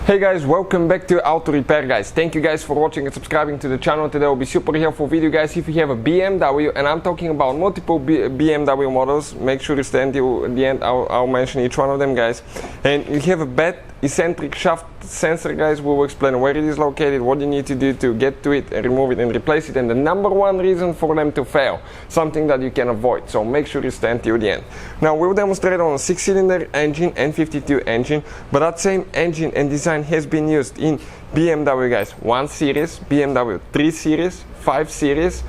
Hey guys, welcome back to Auto Repair guys. Thank you guys for watching and subscribing to the channel. Today will be super helpful video guys. If you have a BMW, and I'm talking about multiple BMW models, make sure to stay until the end. I'll mention each one of them guys. And you have a bad eccentric shaft sensor guys, we will explain where it is located, what you need to do to get to it and remove it and replace it, and the number one reason for them to fail, something that you can avoid. So make sure you stay until the end. Now we'll demonstrate on a 6-cylinder engine and 52 engine, but that same engine and design has been used in BMW guys 1 Series, BMW 3 Series, 5 Series,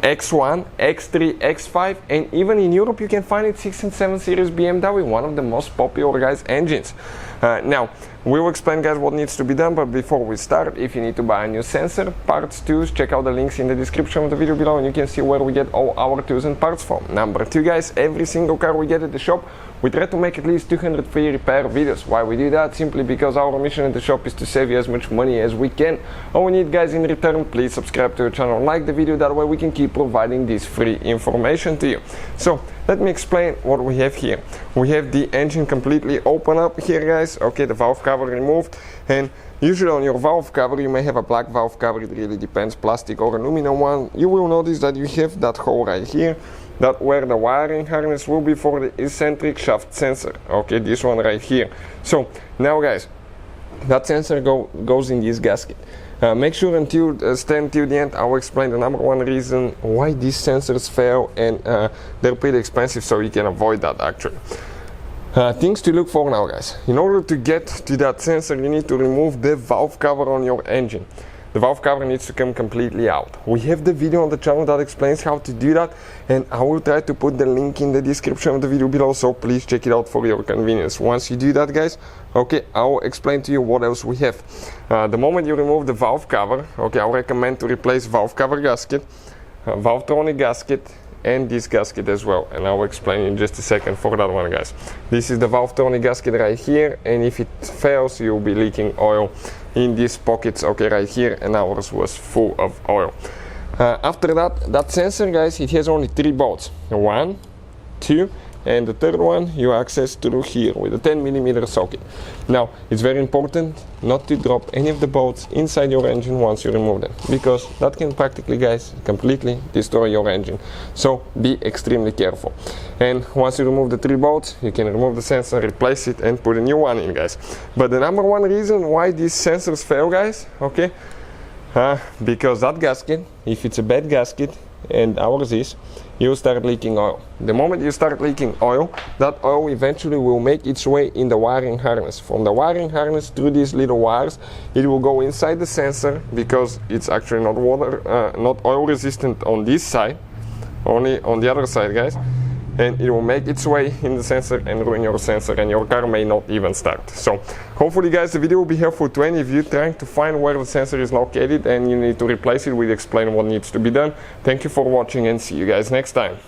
X1, X3, X5, and even in Europe you can find it 6 and 7 Series BMW, one of the most popular guys engines. Now we will explain guys what needs to be done, but before we start, if you need to buy a new sensor, parts, tools, check out the links in the description of the video below and you can see where we get all our tools and parts from. Number 2 guys, every single car we get at the shop, we try to make at least 200 free repair videos. Why we do that? Simply because our mission at the shop is to save you as much money as we can. All we need guys in return, please subscribe to the channel, like the video, that way we can keep providing this free information to you. So let me explain what we have here. We have the engine completely open up here guys, okay, the valve cover removed, and usually on your valve cover you may have a black valve cover, it really depends, plastic or aluminum one. You will notice that you have that hole right here, that where the wiring harness will be for the eccentric shaft sensor, okay, this one right here. So now guys, that sensor goes in this gasket. Make sure stay until the end. I'll explain the number one reason why these sensors fail, and they're pretty expensive, so you can avoid that actually. Things to look for now guys. In order to get to that sensor, you need to remove the valve cover on your engine. The valve cover needs to come completely out. We have the video on the channel that explains how to do that, and I will try to put the link in the description of the video below, so please check it out for your convenience. Once you do that guys, okay, I'll explain to you what else we have. The moment you remove the valve cover, okay, I'll recommend to replace valve cover gasket, valvetronic gasket, and this gasket as well, and I'll explain in just a second for that one guys. This is the valvetronic gasket right here, and if it fails you'll be leaking oil in these pockets, okay, right here, and ours was full of oil. After that sensor guys, it has only 3 bolts, 1, 2, and the third one you access through here with a 10mm socket. Now it's very important not to drop any of the bolts inside your engine once you remove them, because that can practically guys completely destroy your engine, so be extremely careful. And once you remove the 3 bolts, you can remove the sensor, replace it, and put a new one in guys. But the number one reason why these sensors fail guys, okay, because that gasket, if it's a bad gasket, and ours is, you start leaking oil. The moment you start leaking oil, that oil eventually will make its way in the wiring harness. From the wiring harness through these little wires, it will go inside the sensor, because it's actually not oil resistant on this side, only on the other side guys, and it will make its way in the sensor and ruin your sensor, and your car may not even start. So hopefully guys the video will be helpful to any of you trying to find where the sensor is located and you need to replace it. We'll explain what needs to be done. Thank you for watching and see you guys next time.